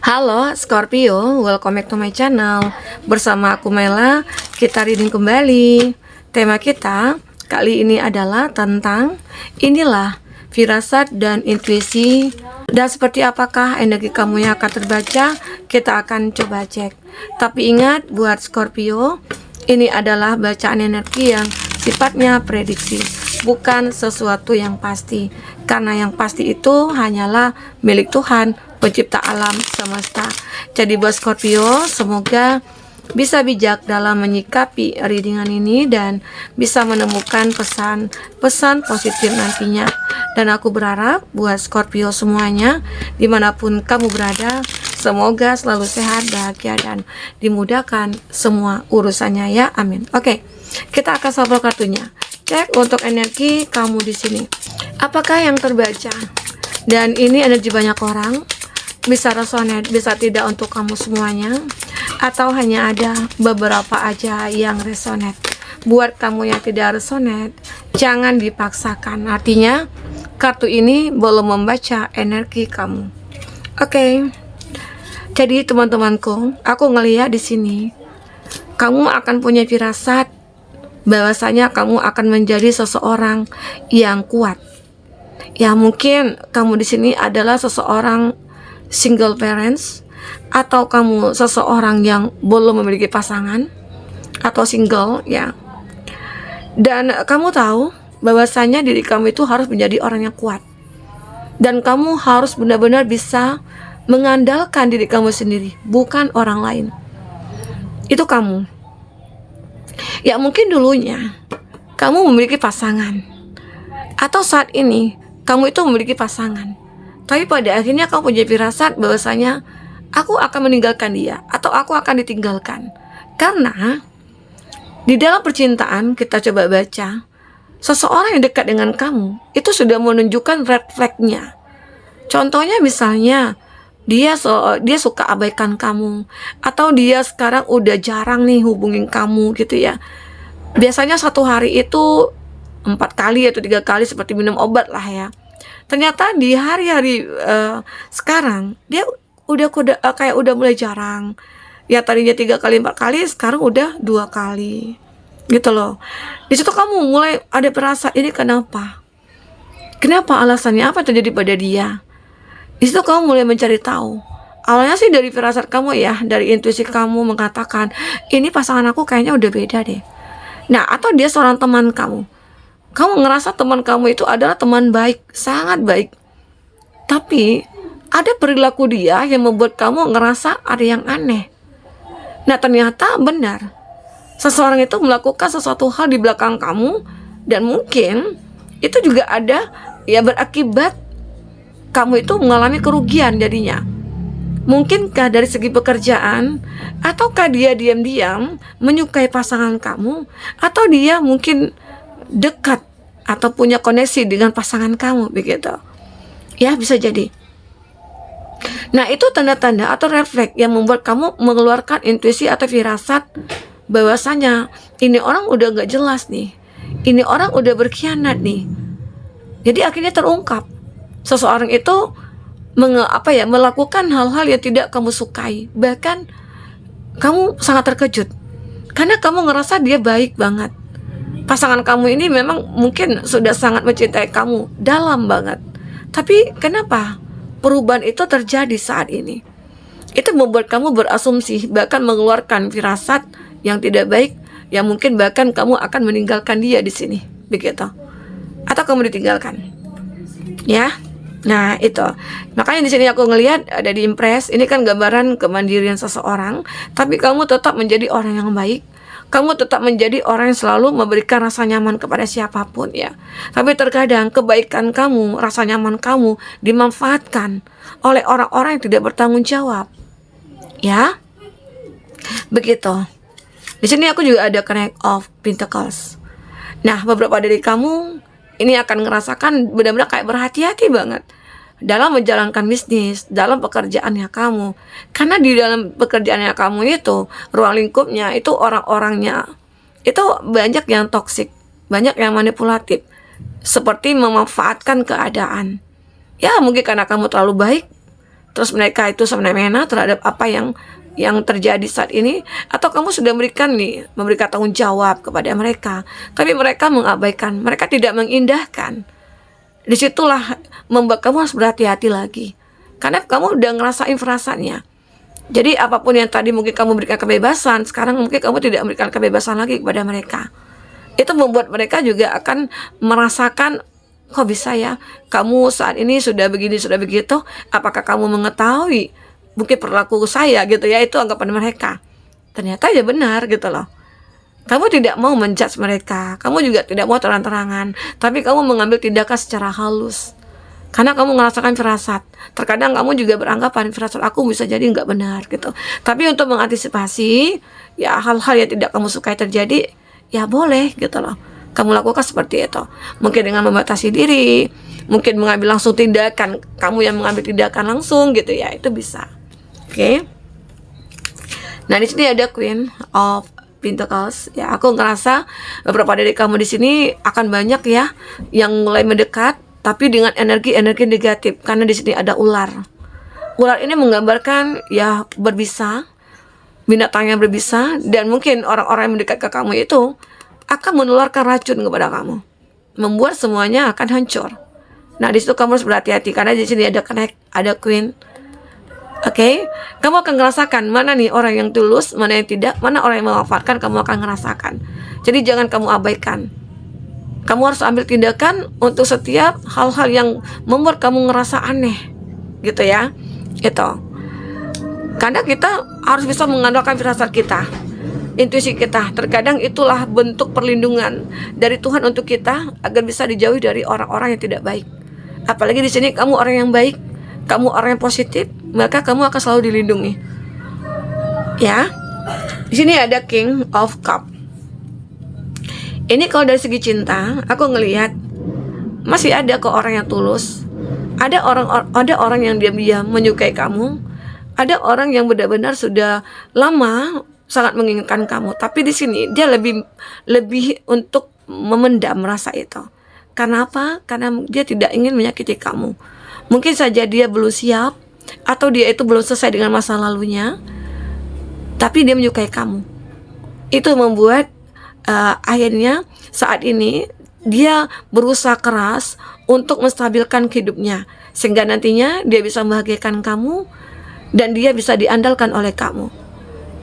Halo Scorpio, welcome back to my channel. Bersama aku Mela, kita reading kembali. Tema kita kali ini adalah tentang inilah firasat dan intuisi. Dan seperti apakah energi kamu yang akan terbaca, kita akan coba cek. Tapi ingat buat Scorpio, ini adalah bacaan energi yang sifatnya prediksi, bukan sesuatu yang pasti. Karena yang pasti itu hanyalah milik Tuhan, pencipta alam semesta. Jadi buat Scorpio, semoga bisa bijak dalam menyikapi readingan ini dan bisa menemukan pesan-pesan positif nantinya. Dan aku berharap buat Scorpio semuanya, dimanapun kamu berada, semoga selalu sehat, bahagia, dan dimudahkan semua urusannya ya, amin. Oke, kita akan shuffle kartunya. Cek untuk energi kamu di sini. Apakah yang terbaca? Dan ini energi banyak orang. Bisa resonate, bisa tidak untuk kamu semuanya, atau hanya ada beberapa aja yang resonate. Buat kamu yang tidak resonate, jangan dipaksakan. Artinya, kartu ini belum membaca energi kamu. Oke. Jadi teman-temanku, aku ngelihat di sini, kamu akan punya firasat bahwasanya kamu akan menjadi seseorang yang kuat. Ya mungkin kamu di sini adalah seseorang single parents, atau kamu seseorang yang belum memiliki pasangan atau single ya. Dan kamu tahu bahwasanya diri kamu itu harus menjadi orang yang kuat. Dan kamu harus benar-benar bisa mengandalkan diri kamu sendiri, bukan orang lain. Itu kamu. Ya mungkin dulunya kamu memiliki pasangan, atau saat ini kamu itu memiliki pasangan, tapi pada akhirnya kamu punya firasat bahwasanya aku akan meninggalkan dia, atau aku akan ditinggalkan. Karena di dalam percintaan, kita coba baca, seseorang yang dekat dengan kamu itu sudah menunjukkan red flag-nya. Contohnya misalnya dia suka abaikan kamu, atau dia sekarang udah jarang nih hubungin kamu gitu ya. Biasanya satu hari itu 4 kali atau 3 kali, seperti minum obat lah ya. Ternyata di hari-hari sekarang dia udah kayak udah mulai jarang. Ya tadinya 3 kali 4 kali, sekarang udah 2 kali gitu loh. Di situ kamu mulai ada perasaan, ini kenapa? Kenapa, alasannya apa terjadi pada dia? Di situ kamu mulai mencari tahu. Awalnya sih dari firasat kamu ya, dari intuisi kamu mengatakan, ini pasangan aku kayaknya udah beda deh. Nah, atau dia seorang teman kamu. Kamu ngerasa teman kamu itu adalah teman baik, sangat baik. Tapi ada perilaku dia yang membuat kamu ngerasa ada yang aneh. Nah, ternyata benar. Seseorang itu melakukan sesuatu hal di belakang kamu, dan mungkin itu juga ada ya berakibat kamu itu mengalami kerugian jadinya. Mungkinkah dari segi pekerjaan, ataukah dia diam-diam menyukai pasangan kamu, atau dia mungkin dekat atau punya koneksi dengan pasangan kamu begitu. Ya, bisa jadi. Nah, itu tanda-tanda atau refleks yang membuat kamu mengeluarkan intuisi atau firasat bahwasanya ini orang udah gak jelas nih. Ini orang udah berkhianat nih. Jadi akhirnya terungkap. Seseorang itu melakukan hal-hal yang tidak kamu sukai. Bahkan kamu sangat terkejut karena kamu ngerasa dia baik banget. Pasangan kamu ini memang mungkin sudah sangat mencintai kamu dalam banget. Tapi kenapa perubahan itu terjadi saat ini? Itu membuat kamu berasumsi, bahkan mengeluarkan firasat yang tidak baik, yang mungkin bahkan kamu akan meninggalkan dia di sini, begitu. Atau kamu ditinggalkan. Ya. Nah, itu. Makanya di sini aku ngelihat ada di impress, ini kan gambaran kemandirian seseorang, tapi kamu tetap menjadi orang yang baik. Kamu tetap menjadi orang yang selalu memberikan rasa nyaman kepada siapapun ya. Tapi terkadang kebaikan kamu, rasa nyaman kamu dimanfaatkan oleh orang-orang yang tidak bertanggung jawab. Ya. Begitu. Di sini aku juga ada Knight of Pentacles. Nah, beberapa dari kamu ini akan ngerasakan benar-benar kayak berhati-hati banget dalam menjalankan bisnis, dalam pekerjaannya kamu. Karena di dalam pekerjaannya kamu itu, ruang lingkupnya itu orang-orangnya itu banyak yang toksik, banyak yang manipulatif, seperti memanfaatkan keadaan. Ya mungkin karena kamu terlalu baik, terus mereka itu semena-mena terhadap apa yang terjadi saat ini, atau kamu sudah memberikan tanggung jawab kepada mereka, tapi mereka mengabaikan, mereka tidak mengindahkan. Disitulah membuat kamu harus berhati-hati lagi, karena kamu udah ngerasain perasaannya. Jadi apapun yang tadi mungkin kamu berikan kebebasan, sekarang mungkin kamu tidak memberikan kebebasan lagi kepada mereka. Itu membuat mereka juga akan merasakan, kok bisa ya kamu saat ini sudah begini, sudah begitu, apakah kamu mengetahui mungkin perilaku saya gitu ya, itu anggapan mereka. Ternyata ya benar gitu loh. Kamu tidak mau menjudge mereka, kamu juga tidak mau terang-terangan, tapi kamu mengambil tindakan secara halus. Karena kamu merasakan firasat. Terkadang kamu juga beranggapan firasat aku bisa jadi nggak benar gitu. Tapi untuk mengantisipasi ya hal-hal yang tidak kamu sukai terjadi, ya boleh gitu loh kamu lakukan seperti itu. Mungkin dengan membatasi diri, mungkin mengambil langsung tindakan, kamu yang mengambil tindakan langsung gitu ya, itu bisa. Oke. Nah, di sini ada Queen of Pentacles. Ya, aku ngerasa beberapa dari kamu di sini akan banyak ya yang mulai mendekat, tapi dengan energi-energi negatif, karena di sini ada ular. Ular ini menggambarkan ya berbisa, binatang yang berbisa, dan mungkin orang-orang yang mendekat ke kamu itu akan menularkan racun kepada kamu, membuat semuanya akan hancur. Nah, di situ kamu harus berhati-hati, karena di sini ada connect, ada Queen. Oke, kamu akan merasakan mana nih orang yang tulus, mana yang tidak, mana orang yang memanfaatkan, kamu akan merasakan. Jadi jangan kamu abaikan. Kamu harus ambil tindakan untuk setiap hal-hal yang membuat kamu ngerasa aneh, gitu ya. Itu. Karena kita harus bisa mengandalkan firasat kita, intuisi kita. Terkadang itulah bentuk perlindungan dari Tuhan untuk kita agar bisa dijauhi dari orang-orang yang tidak baik. Apalagi di sini kamu orang yang baik, kamu orang yang positif, maka kamu akan selalu dilindungi. Ya. Di sini ada King of Cup. Ini kalau dari segi cinta, aku ngelihat masih ada kok orang yang tulus. Ada orang yang diam-diam menyukai kamu. Ada orang yang benar-benar sudah lama sangat menginginkan kamu, tapi di sini dia lebih untuk memendam rasa itu. Karena apa? Karena dia tidak ingin menyakiti kamu. Mungkin saja dia belum siap, atau dia itu belum selesai dengan masa lalunya, tapi dia menyukai kamu. Itu membuat akhirnya saat ini dia berusaha keras untuk menstabilkan hidupnya, sehingga nantinya dia bisa membahagiakan kamu dan dia bisa diandalkan oleh kamu.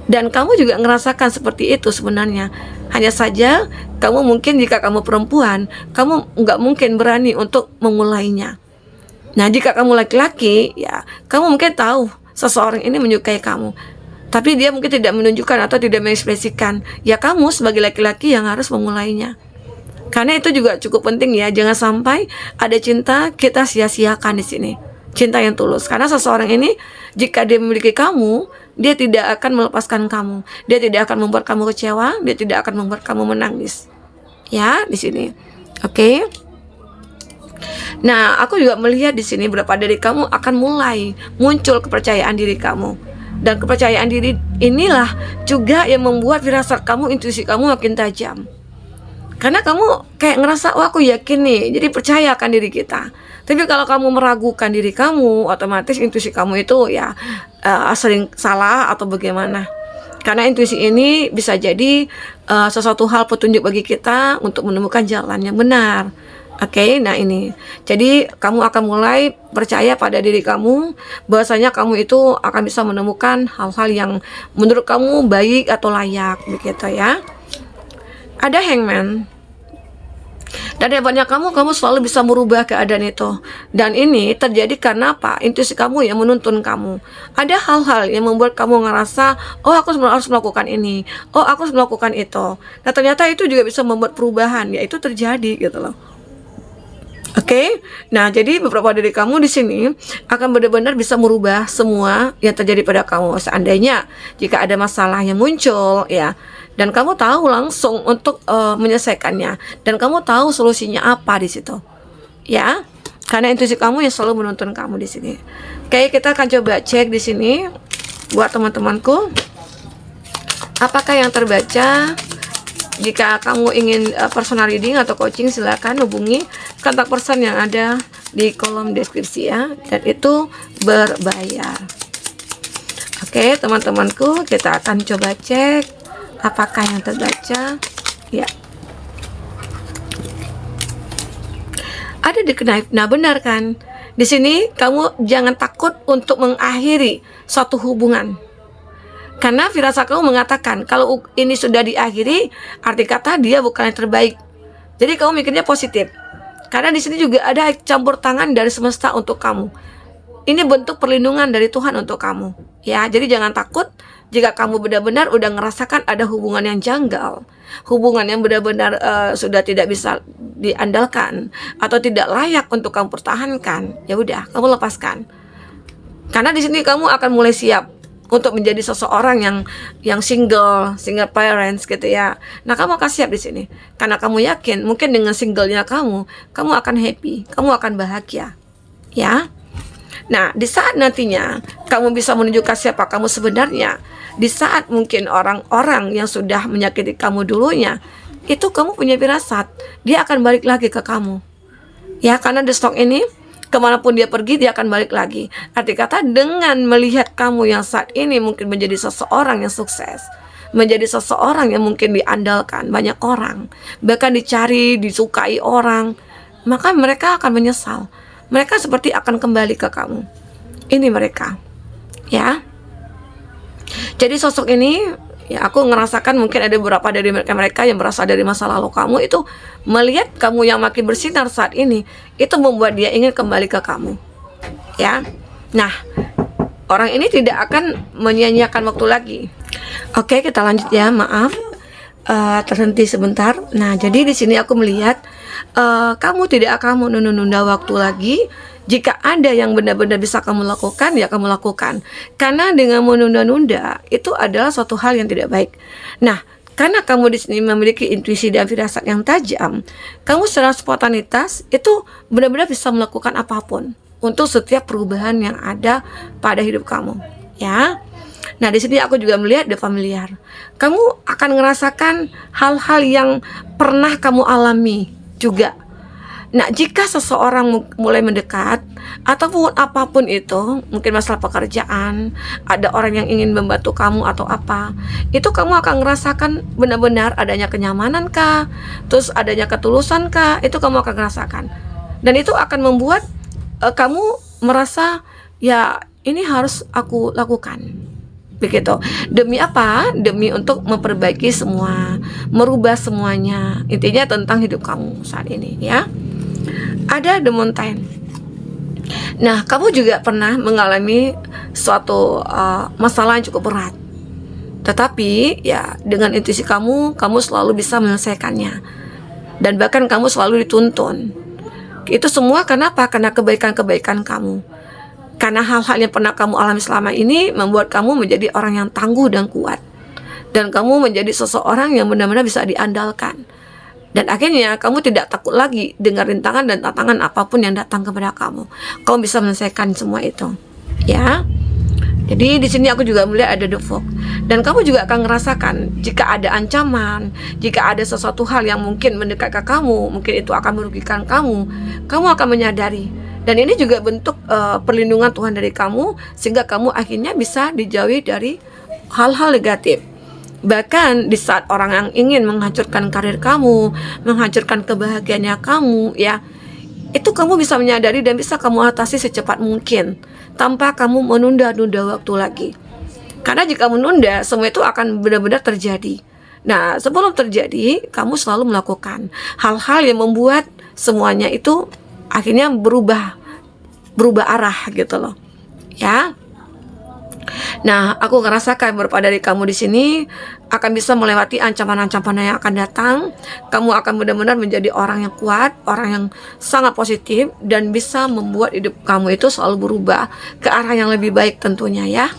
Dan kamu juga ngerasakan seperti itu sebenarnya. Hanya saja kamu mungkin jika kamu perempuan, kamu nggak mungkin berani untuk memulainya. Nah, jika kamu laki-laki, ya kamu mungkin tahu seseorang ini menyukai kamu, tapi dia mungkin tidak menunjukkan atau tidak mengekspresikan. Ya kamu sebagai laki-laki yang harus memulainya. Karena itu juga cukup penting ya, jangan sampai ada cinta kita sia-siakan di sini. Cinta yang tulus. Karena seseorang ini jika dia memiliki kamu, dia tidak akan melepaskan kamu. Dia tidak akan membuat kamu kecewa, dia tidak akan membuat kamu menangis. Ya, di sini. Oke. Nah, aku juga melihat di sini beberapa dari kamu akan mulai muncul kepercayaan diri kamu. Dan kepercayaan diri inilah juga yang membuat firasat kamu, intuisi kamu makin tajam. Karena kamu kayak ngerasa, wah aku yakin nih, jadi percaya akan diri kita. Tapi kalau kamu meragukan diri kamu, otomatis intuisi kamu itu ya sering salah atau bagaimana. Karena intuisi ini bisa jadi sesuatu hal petunjuk bagi kita untuk menemukan jalan yang benar. Oke, nah ini. Jadi kamu akan mulai percaya pada diri kamu, bahwasanya kamu itu akan bisa menemukan hal-hal yang menurut kamu baik atau layak, begitu ya. Ada Hangman. Dan hebatnya kamu selalu bisa merubah keadaan itu. Dan ini terjadi karena apa? Intuisi kamu yang menuntun kamu. Ada hal-hal yang membuat kamu ngerasa, oh aku harus melakukan ini, oh aku harus melakukan itu. Nah ternyata itu juga bisa membuat perubahan, yaitu terjadi gitu loh. Oke, nah jadi beberapa dari kamu di sini akan benar-benar bisa merubah semua yang terjadi pada kamu. Seandainya jika ada masalah yang muncul, ya, dan kamu tahu langsung untuk menyelesaikannya, dan kamu tahu solusinya apa di situ, ya, karena intuisi kamu yang selalu menuntun kamu di sini. Oke, kita akan coba cek di sini buat teman-temanku, apakah yang terbaca. Jika kamu ingin personal reading atau coaching, silakan hubungi kontak person yang ada di kolom deskripsi ya. Dan itu berbayar. Oke, teman-temanku, kita akan coba cek apakah yang terbaca. Ya, ada di knife. Nah, benar kan? Di sini kamu jangan takut untuk mengakhiri suatu hubungan. Karena firasat kamu mengatakan kalau ini sudah diakhiri, arti kata dia bukan yang terbaik. Jadi kamu mikirnya positif. Karena di sini juga ada campur tangan dari semesta untuk kamu. Ini bentuk perlindungan dari Tuhan untuk kamu. Ya, jadi jangan takut jika kamu benar-benar udah ngerasakan ada hubungan yang janggal, hubungan yang benar-benar sudah tidak bisa diandalkan atau tidak layak untuk kamu pertahankan. Ya udah, kamu lepaskan. Karena di sini kamu akan mulai siap untuk menjadi seseorang yang single parents gitu ya. Nah, kamu akan siap di sini karena kamu yakin mungkin dengan singlenya kamu akan happy, kamu akan bahagia. Ya. Nah, di saat nantinya kamu bisa menunjukkan siapa kamu sebenarnya, di saat mungkin orang-orang yang sudah menyakiti kamu dulunya, itu kamu punya firasat, dia akan balik lagi ke kamu. Ya, karena the stock ini, kemanapun dia pergi, dia akan balik lagi. Arti kata, dengan melihat kamu yang saat ini mungkin menjadi seseorang yang sukses, menjadi seseorang yang mungkin diandalkan banyak orang, bahkan dicari, disukai orang, maka mereka akan menyesal. Mereka seperti akan kembali ke kamu. Ini mereka, ya. Jadi sosok ini, ya aku ngerasakan mungkin ada beberapa dari mereka yang berasal dari masa lalu kamu itu melihat kamu yang makin bersinar saat ini, itu membuat dia ingin kembali ke kamu, ya. Nah, orang ini tidak akan menyia-nyiakan waktu lagi. Oke, kita lanjut ya. Maaf, terhenti sebentar. Nah, jadi di sini aku melihat kamu tidak akan menunda-nunda waktu lagi. Jika ada yang benar-benar bisa kamu lakukan, ya kamu lakukan. Karena dengan menunda-nunda itu adalah suatu hal yang tidak baik. Nah, karena kamu di sini memiliki intuisi dan firasat yang tajam, kamu secara spontanitas itu benar-benar bisa melakukan apapun untuk setiap perubahan yang ada pada hidup kamu, ya. Nah, di sini aku juga melihat the familiar. Kamu akan ngerasakan hal-hal yang pernah kamu alami juga. Nah, jika seseorang mulai mendekat ataupun apapun itu, mungkin masalah pekerjaan, ada orang yang ingin membantu kamu atau apa, itu kamu akan ngerasakan benar-benar adanya kenyamanan kah, terus adanya ketulusan kah, itu kamu akan ngerasakan. Dan itu akan membuat kamu merasa, ya ini harus aku lakukan. Begitu. Demi apa? Demi untuk memperbaiki semua, merubah semuanya. Intinya tentang hidup kamu saat ini, ya. Ada the mountain. Nah, kamu juga pernah mengalami suatu masalah yang cukup berat. Tetapi ya dengan intuisi kamu selalu bisa menyelesaikannya. Dan bahkan kamu selalu dituntun. Itu semua kenapa? Karena kebaikan-kebaikan kamu. Karena hal-hal yang pernah kamu alami selama ini membuat kamu menjadi orang yang tangguh dan kuat. Dan kamu menjadi seseorang yang benar-benar bisa diandalkan. Dan akhirnya kamu tidak takut lagi dengan rintangan dan tantangan apapun yang datang kepada kamu. Kamu bisa menyelesaikan semua itu, ya. Jadi di sini aku juga melihat ada the fog. Dan kamu juga akan merasakan jika ada ancaman, jika ada sesuatu hal yang mungkin mendekat ke kamu, mungkin itu akan merugikan kamu akan menyadari. Dan ini juga bentuk perlindungan Tuhan dari kamu, sehingga kamu akhirnya bisa dijauhi dari hal-hal negatif. Bahkan di saat orang yang ingin menghancurkan karir kamu, menghancurkan kebahagiaannya kamu, ya, itu kamu bisa menyadari dan bisa kamu atasi secepat mungkin tanpa kamu menunda-nunda waktu lagi. Karena jika menunda, semua itu akan benar-benar terjadi. Nah, sebelum terjadi, kamu selalu melakukan hal-hal yang membuat semuanya itu akhirnya berubah arah gitu loh, ya. Nah, aku ngerasakan beberapa dari kamu di sini akan bisa melewati ancaman-ancaman yang akan datang. Kamu akan benar-benar menjadi orang yang kuat, orang yang sangat positif, dan bisa membuat hidup kamu itu selalu berubah ke arah yang lebih baik tentunya, ya.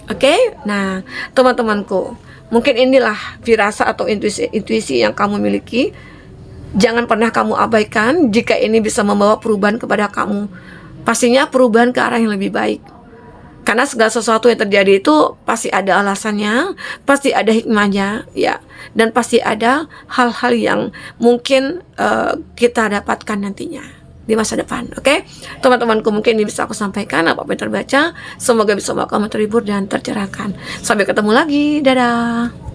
Oke? Nah, teman-temanku, mungkin inilah firasat atau intuisi yang kamu miliki. Jangan pernah kamu abaikan jika ini bisa membawa perubahan kepada kamu. Pastinya perubahan ke arah yang lebih baik. Karena segala sesuatu yang terjadi itu pasti ada alasannya, pasti ada hikmahnya, ya, dan pasti ada hal-hal yang mungkin kita dapatkan nantinya. di masa depan. Oke, teman-temanku, mungkin ini bisa aku sampaikan apa yang terbaca. Semoga bisa membawa kamu terhibur dan tercerahkan. Sampai ketemu lagi, dadah.